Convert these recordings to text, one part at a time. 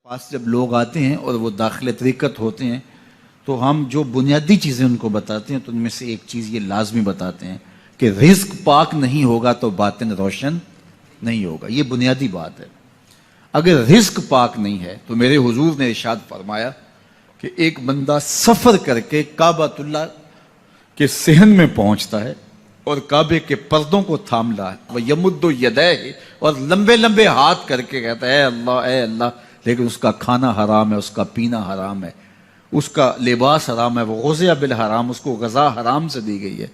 پاس جب لوگ آتے ہیں اور وہ داخل طریقت ہوتے ہیں تو ہم جو بنیادی چیزیں ان کو بتاتے ہیں تو ان میں سے ایک چیز یہ لازمی بتاتے ہیں کہ رزق پاک نہیں ہوگا تو باطن روشن نہیں ہوگا. یہ بنیادی بات ہے. اگر رزق پاک نہیں ہے تو میرے حضور نے ارشاد فرمایا کہ ایک بندہ سفر کر کے کعبۃ اللہ کے صحن میں پہنچتا ہے اور کعبے کے پردوں کو تھام رہا ہے, وہ یمد یدیہ, اور لمبے لمبے ہاتھ کر کے کہتا ہے اے اللہ, لیکن اس کا کھانا حرام ہے, اس کا پینا حرام ہے, اس کا لباس حرام ہے, وہ غذا بالحرام, اس کو غذا حرام سے دی گئی ہے.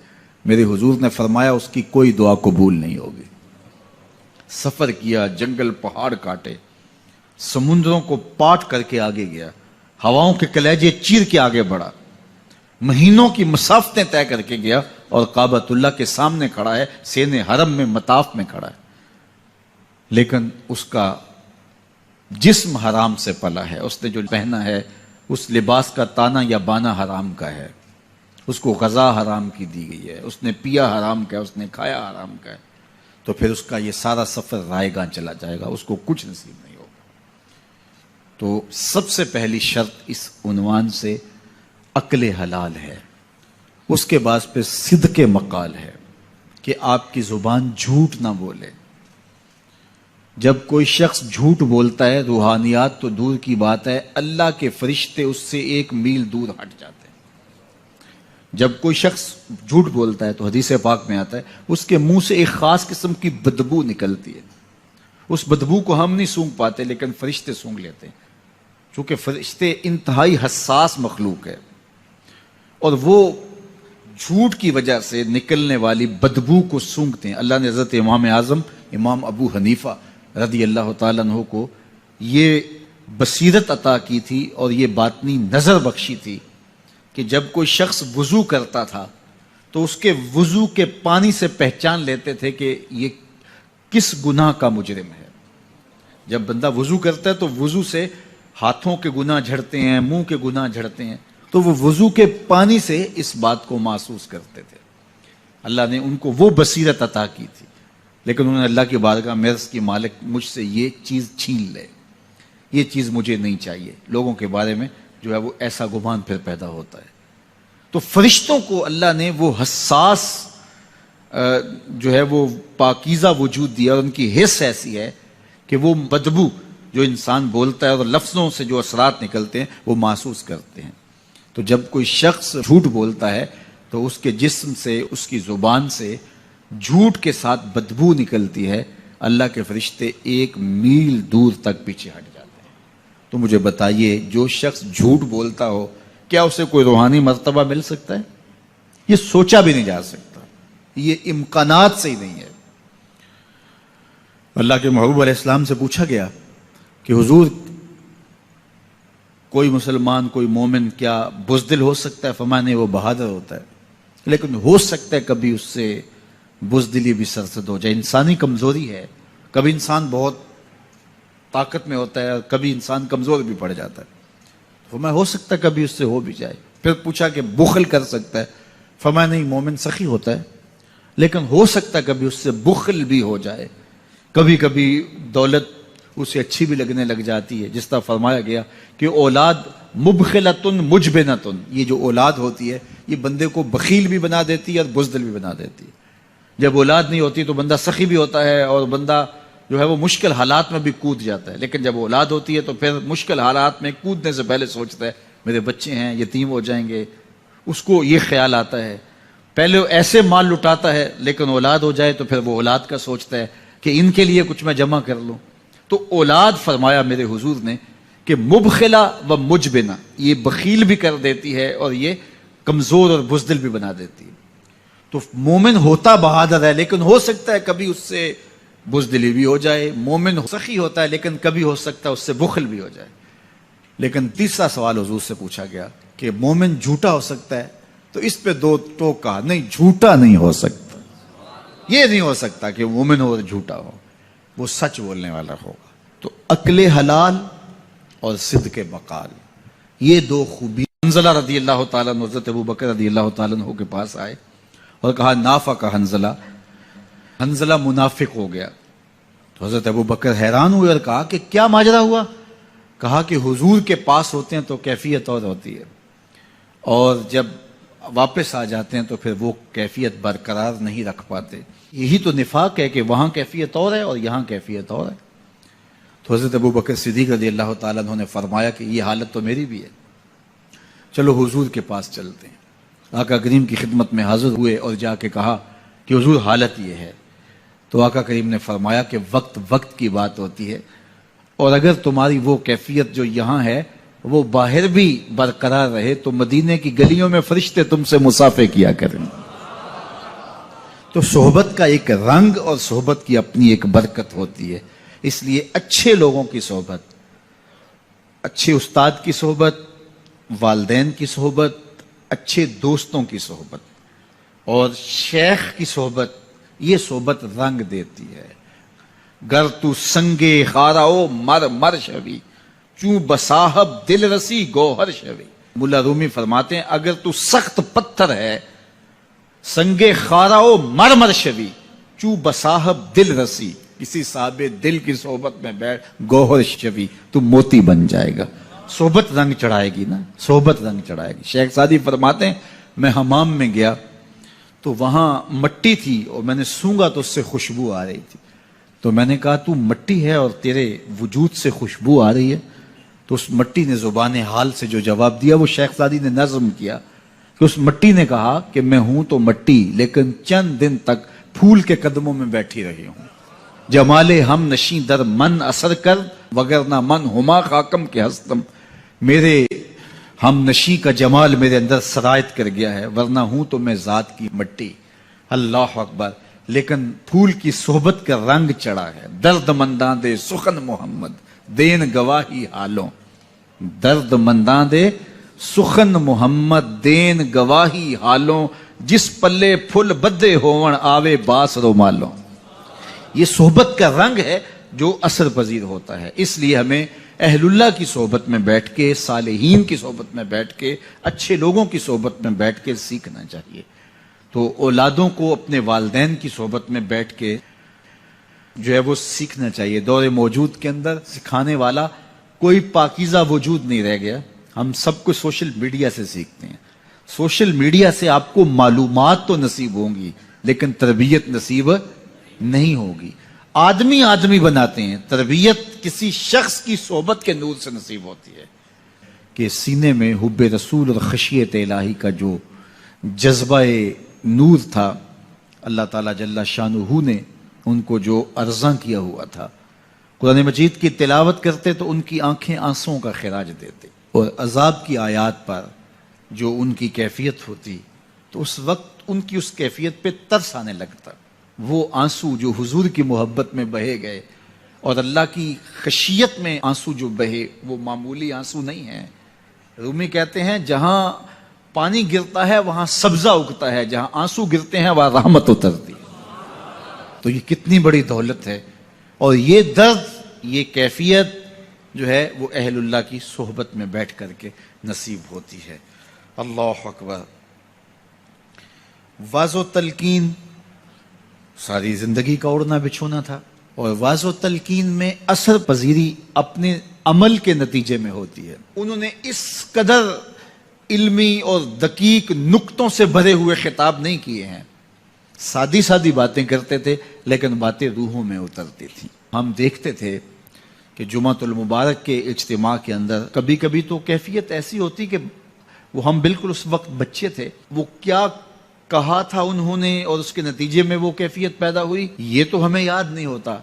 میرے حضور نے فرمایا اس کی کوئی دعا قبول نہیں ہوگی. سفر کیا, جنگل پہاڑ کاٹے, سمندروں کو پاٹ کر کے آگے گیا, ہواؤں کے کلیجے چیر کے آگے بڑھا, مہینوں کی مسافتیں طے کر کے گیا اور کعبۃ اللہ کے سامنے کھڑا ہے, سین حرم میں مطاف میں کھڑا ہے, لیکن اس کا جسم حرام سے پلا ہے. اس نے جو پہنا ہے اس لباس کا تانا یا بانا حرام کا ہے, اس کو غذا حرام کی دی گئی ہے, اس نے پیا حرام کا ہے, اس نے کھایا حرام کا ہے, تو پھر اس کا یہ سارا سفر رائے گاں چلا جائے گا, اس کو کچھ نصیب نہیں ہوگا. تو سب سے پہلی شرط اس عنوان سے عقل حلال ہے. اس کے بعد پہ صدق مقال ہے کہ آپ کی زبان جھوٹ نہ بولے. جب کوئی شخص جھوٹ بولتا ہے, روحانیات تو دور کی بات ہے, اللہ کے فرشتے اس سے 1 میل دور ہٹ جاتے ہیں. جب کوئی شخص جھوٹ بولتا ہے تو حدیث پاک میں آتا ہے اس کے منہ سے ایک خاص قسم کی بدبو نکلتی ہے. اس بدبو کو ہم نہیں سونگھ پاتے لیکن فرشتے سونگھ لیتے ہیں, چونکہ فرشتے انتہائی حساس مخلوق ہے, اور وہ جھوٹ کی وجہ سے نکلنے والی بدبو کو سونگھتے ہیں. اللہ نے حضرت امام اعظم امام ابو حنیفہ رضی اللہ تعالیٰ عنہ کو یہ بصیرت عطا کی تھی اور یہ باطنی نظر بخشی تھی کہ جب کوئی شخص وضو کرتا تھا تو اس کے وضو کے پانی سے پہچان لیتے تھے کہ یہ کس گناہ کا مجرم ہے. جب بندہ وضو کرتا ہے تو وضو سے ہاتھوں کے گناہ جھڑتے ہیں, منہ کے گناہ جھڑتے ہیں, تو وہ وضو کے پانی سے اس بات کو محسوس کرتے تھے. اللہ نے ان کو وہ بصیرت عطا کی تھی, لیکن انہوں نے اللہ کی بارگاہ میں عرض کی مالک مجھ سے یہ چیز چھین لے, یہ چیز مجھے نہیں چاہیے. لوگوں کے بارے میں جو ہے وہ ایسا گمان پھر پیدا ہوتا ہے. تو فرشتوں کو اللہ نے وہ حساس جو ہے وہ پاکیزہ وجود دیا, اور ان کی حس ایسی ہے کہ وہ بدبو جو انسان بولتا ہے اور لفظوں سے جو اثرات نکلتے ہیں وہ محسوس کرتے ہیں. تو جب کوئی شخص جھوٹ بولتا ہے تو اس کے جسم سے, اس کی زبان سے جھوٹ کے ساتھ بدبو نکلتی ہے. اللہ کے فرشتے 1 میل دور تک پیچھے ہٹ جاتے ہیں. تو مجھے بتائیے, جو شخص جھوٹ بولتا ہو کیا اسے کوئی روحانی مرتبہ مل سکتا ہے؟ یہ سوچا بھی نہیں جا سکتا, یہ امکانات سے ہی نہیں ہے. اللہ کے محبوب علیہ السلام سے پوچھا گیا کہ حضور کوئی مسلمان, کوئی مومن کیا بزدل ہو سکتا ہے؟ فرمایا نہیں, وہ بہادر ہوتا ہے, لیکن ہو سکتا ہے کبھی اس سے بزدلی بھی سرزد ہو جائے. انسانی کمزوری ہے, کبھی انسان بہت طاقت میں ہوتا ہے اور کبھی انسان کمزور بھی پڑ جاتا ہے. فرمایا ہو سکتا ہے کبھی اس سے ہو بھی جائے. پھر پوچھا کہ بخل کر سکتا ہے؟ فرمایا نہیں, مومن سخی ہوتا ہے لیکن ہو سکتا ہے کبھی اس سے بخل بھی ہو جائے. کبھی کبھی دولت اسے اچھی بھی لگنے لگ جاتی ہے, جس طرح فرمایا گیا کہ اولاد مبخلتن مجبنتن, یہ جو اولاد ہوتی ہے یہ بندے کو بخیل بھی بنا دیتی ہے اور بزدل بھی بنا دیتی ہے. جب اولاد نہیں ہوتی تو بندہ سخی بھی ہوتا ہے اور بندہ جو ہے وہ مشکل حالات میں بھی کود جاتا ہے, لیکن جب اولاد ہوتی ہے تو پھر مشکل حالات میں کودنے سے پہلے سوچتا ہے میرے بچے ہیں یتیم ہو جائیں گے. اس کو یہ خیال آتا ہے, پہلے ایسے مال لٹاتا ہے لیکن اولاد ہو جائے تو پھر وہ اولاد کا سوچتا ہے کہ ان کے لیے کچھ میں جمع کر لوں. تو اولاد فرمایا میرے حضور نے کہ مبخلہ و مجبنہ, یہ بخیل بھی کر دیتی ہے اور یہ کمزور اور بزدل بھی بنا دیتی ہے. تو مومن ہوتا بہادر ہے لیکن ہو سکتا ہے کبھی اس سے بزدلی بھی ہو جائے. مومن سخی ہوتا ہے لیکن کبھی ہو سکتا ہے اس سے بخل بھی ہو جائے. لیکن تیسرا سوال حضور سے پوچھا گیا کہ مومن جھوٹا ہو سکتا ہے؟ تو اس پہ 2 ٹوک کہا, نہیں جھوٹا نہیں ہو سکتا. یہ نہیں ہو سکتا کہ مومن ہو اور جھوٹا ہو, وہ سچ بولنے والا ہوگا. تو عقل حلال اور صدق مقال, یہ 2 خوبی. حنظلہ رضی اللہ تعالیٰ عنہ حضرت ابو بکر رضی اللہ تعالیٰ عنہ کے پاس آئے اور کہا نافق حنظلہ, حنظلہ منافق ہو گیا. تو حضرت ابو بکر حیران ہوئے اور کہا کہ کیا ماجرا ہوا؟ کہا کہ حضور کے پاس ہوتے ہیں تو کیفیت اور ہوتی ہے، اور جب واپس آ جاتے ہیں تو پھر وہ کیفیت برقرار نہیں رکھ پاتے۔ یہی تو نفاق ہے کہ وہاں کیفیت اور ہے اور یہاں کیفیت اور ہے۔ تو حضرت ابوبکر صدیق رضی اللہ تعالیٰ عنہ نے فرمایا کہ یہ حالت تو میری بھی ہے، چلو حضور کے پاس چلتے ہیں۔ آقا کریم کی خدمت میں حاضر ہوئے اور جا کے کہا کہ حضور حالت یہ ہے۔ تو آقا کریم نے فرمایا کہ وقت وقت کی بات ہوتی ہے، اور اگر تمہاری وہ کیفیت جو یہاں ہے وہ باہر بھی برقرار رہے تو مدینے کی گلیوں میں فرشتے تم سے مصافحہ کیا کریں۔ تو صحبت کا ایک رنگ اور صحبت کی اپنی ایک برکت ہوتی ہے، اس لیے اچھے لوگوں کی صحبت، اچھے استاد کی صحبت، والدین کی صحبت، اچھے دوستوں کی صحبت اور شیخ کی صحبت، یہ صحبت رنگ دیتی ہے۔ گر تو سنگے خاراؤ مر مر شوی، چوں بصاحب دل رسی گوہر شوی۔ مولا رومی فرماتے ہیں اگر تو سخت پتھر ہے، سنگے خاراؤ مر مر شوی، چوں بصاحب دل رسی، کسی صاحب دل کی صحبت میں بیٹھ گوہر شوی، تو موتی بن جائے گا۔ صحبت رنگ چڑھائے گی نا، صحبت رنگ چڑھائے گی۔ شیخ سعدی فرماتے ہیں میں حمام میں گیا تو وہاں مٹی تھی اور میں نے سونگا تو اس سے خوشبو آ رہی تھی، تو میں نے کہا تو مٹی ہے اور تیرے وجود سے خوشبو آ رہی ہے؟ تو اس مٹی نے زبان حال سے جو جواب دیا وہ شیخ سعدی نے نظم کیا کہ اس مٹی نے کہا کہ میں ہوں تو مٹی لیکن چند دن تک پھول کے قدموں میں بیٹھی رہی ہوں۔ جمال ہم نشیں در من اثر کر وگرنہ من ہما خاکم کے ہستم، میرے ہم نشیں کا جمال میرے اندر سرایت کر گیا ہے، ورنہ ہوں تو میں ذات کی مٹی۔ اللہ اکبر۔ لیکن پھول کی صحبت کا رنگ چڑھا ہے۔ درد منداں دے سخن محمد دین گواہی حالوں، درد منداں دے سخن محمد دین گواہی حالوں، جس پلے پھل بدے ہون آوے باس رومالوں۔ یہ صحبت کا رنگ ہے جو اثر پذیر ہوتا ہے، اس لیے ہمیں اہل اللہ کی صحبت میں بیٹھ کے، صالحین کی صحبت میں بیٹھ کے، اچھے لوگوں کی صحبت میں بیٹھ کے سیکھنا چاہیے۔ تو اولادوں کو اپنے والدین کی صحبت میں بیٹھ کے جو ہے وہ سیکھنا چاہیے۔ دور موجود کے اندر سکھانے والا کوئی پاکیزہ وجود نہیں رہ گیا، ہم سب کچھ سوشل میڈیا سے سیکھتے ہیں۔ سوشل میڈیا سے آپ کو معلومات تو نصیب ہوں گی لیکن تربیت نصیب نہیں ہوگی۔ آدمی آدمی بناتے ہیں، تربیت کسی شخص کی صحبت کے نور سے نصیب ہوتی ہے کہ سینے میں حب رسول اور خشیت الہی کا جو جذبہ نور تھا، اللہ تعالیٰ جل شانہ نے ان کو جو عرضاں کیا ہوا تھا، قرآن مجید کی تلاوت کرتے تو ان کی آنکھیں آنسوں کا خراج دیتے، اور عذاب کی آیات پر جو ان کی کیفیت ہوتی تو اس وقت ان کی اس کیفیت پہ ترس آنے لگتا۔ وہ آنسو جو حضور کی محبت میں بہے گئے اور اللہ کی خشیت میں آنسو جو بہے، وہ معمولی آنسو نہیں ہیں۔ رومی کہتے ہیں جہاں پانی گرتا ہے وہاں سبزہ اگتا ہے، جہاں آنسو گرتے ہیں وہاں رحمت اترتی ہے۔ تو یہ کتنی بڑی دولت ہے، اور یہ درد، یہ کیفیت جو ہے وہ اہل اللہ کی صحبت میں بیٹھ کر کے نصیب ہوتی ہے۔ اللہ اکبر۔ واز و تلقین ساری زندگی کا اڑنا بچھونا تھا، اور واز و تلقین میں اثر پذیری اپنے عمل کے نتیجے میں ہوتی ہے۔ انہوں نے اس قدر علمی اور دقیق نکتوں سے بھرے ہوئے خطاب نہیں کیے ہیں، سادی سادی باتیں کرتے تھے لیکن باتیں روحوں میں اترتی تھیں۔ ہم دیکھتے تھے کہ جمعۃ المبارک کے اجتماع کے اندر کبھی کبھی تو کیفیت ایسی ہوتی کہ وہ ہم بالکل اس وقت بچے تھے، وہ کیا کہا تھا انہوں نے اور اس کے نتیجے میں وہ کیفیت پیدا ہوئی یہ تو ہمیں یاد نہیں ہوتا،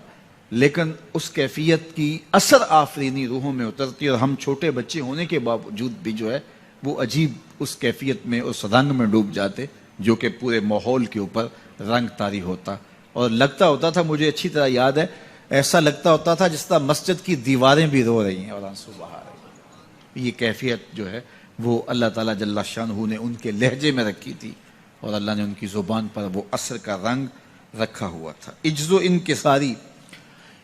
لیکن اس کیفیت کی اثر آفرینی روحوں میں اترتی، اور ہم چھوٹے بچے ہونے کے باوجود بھی جو ہے وہ عجیب اس کیفیت میں، اس رنگ میں ڈوب جاتے جو کہ پورے ماحول کے اوپر رنگ طاری ہوتا، اور لگتا ہوتا تھا، مجھے اچھی طرح یاد ہے، ایسا لگتا ہوتا تھا جس طرح مسجد کی دیواریں بھی رو رہی ہیں اور آنسو بہا رہی ہیں۔ یہ کیفیت جو ہے وہ اللہ تعالیٰ جل شانہ نے ان کے لہجے میں رکھی تھی، اور اللہ نے ان کی زبان پر وہ اثر کا رنگ رکھا ہوا تھا۔ عجز و انکساری،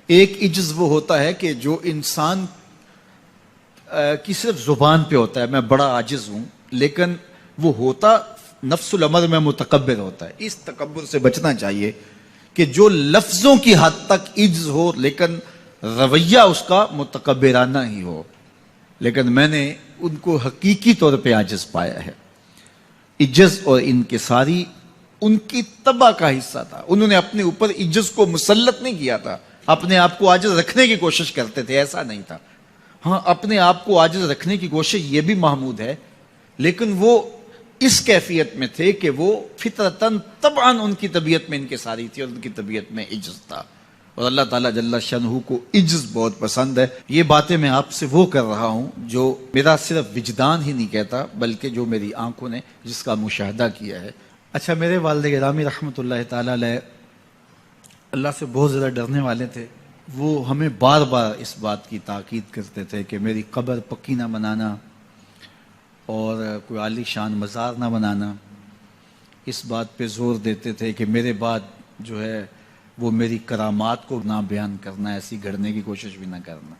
ایک عجز وہ ہوتا ہے کہ جو انسان کی صرف زبان پہ ہوتا ہے میں بڑا عاجز ہوں، لیکن وہ ہوتا نفس الامر میں متکبر ہوتا ہے۔ اس تکبر سے بچنا چاہیے کہ جو لفظوں کی حد تک عجز ہو لیکن رویہ اس کا متکبرانہ ہی ہو۔ لیکن میں نے ان کو حقیقی طور پہ عاجز پایا ہے. عجز اور انکساری ان کی طبع کا حصہ تھا. انہوں نے اپنے اوپر عجز کو مسلط نہیں کیا تھا. اپنے آپ کو عاجز رکھنے کی کوشش کرتے تھے، ایسا نہیں تھا. ہاں، اپنے آپ کو عاجز رکھنے کی کوشش یہ بھی محمود ہے، لیکن وہ اس کیفیت میں تھے کہ وہ فطرتاً طبعاً ان کی طبیعت میں انکساری تھی اور ان کی طبیعت میں عجز تھا. اور اللہ تعالیٰ جل شانہ کو عجز بہت پسند ہے. یہ باتیں میں آپ سے وہ کر رہا ہوں جو میرا صرف وجدان ہی نہیں کہتا، بلکہ جو میری آنکھوں نے جس کا مشاہدہ کیا ہے. اچھا، میرے والد گرامی رحمۃ اللہ تعالیٰ علیہ اللہ سے بہت زیادہ ڈرنے والے تھے. وہ ہمیں بار بار اس بات کی تاکید کرتے تھے کہ میری قبر پکی نہ بنانا اور کوئی عالی شان مزار نہ بنانا. اس بات پہ زور دیتے تھے کہ میرے بعد جو ہے وہ میری کرامات کو نہ بیان کرنا، ایسی گھڑنے کی کوشش بھی نہ کرنا.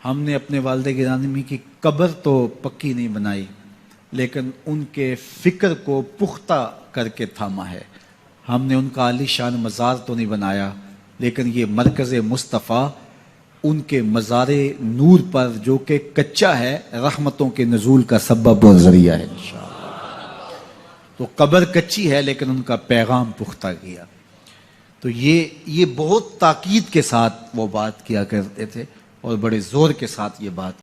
ہم نے اپنے والد گرامی کی قبر تو پکی نہیں بنائی، لیکن ان کے فکر کو پختہ کر کے تھاما ہے. ہم نے ان کا عالی شان مزار تو نہیں بنایا، لیکن یہ مرکز مصطفیٰ ان کے مزار نور پر جو کہ کچا ہے، رحمتوں کے نزول کا سبب اور ذریعہ ہے انشاءاللہ. تو قبر کچی ہے لیکن ان کا پیغام پختہ کیا. تو یہ بہت تاکید کے ساتھ وہ بات کیا کرتے تھے اور بڑے زور کے ساتھ یہ بات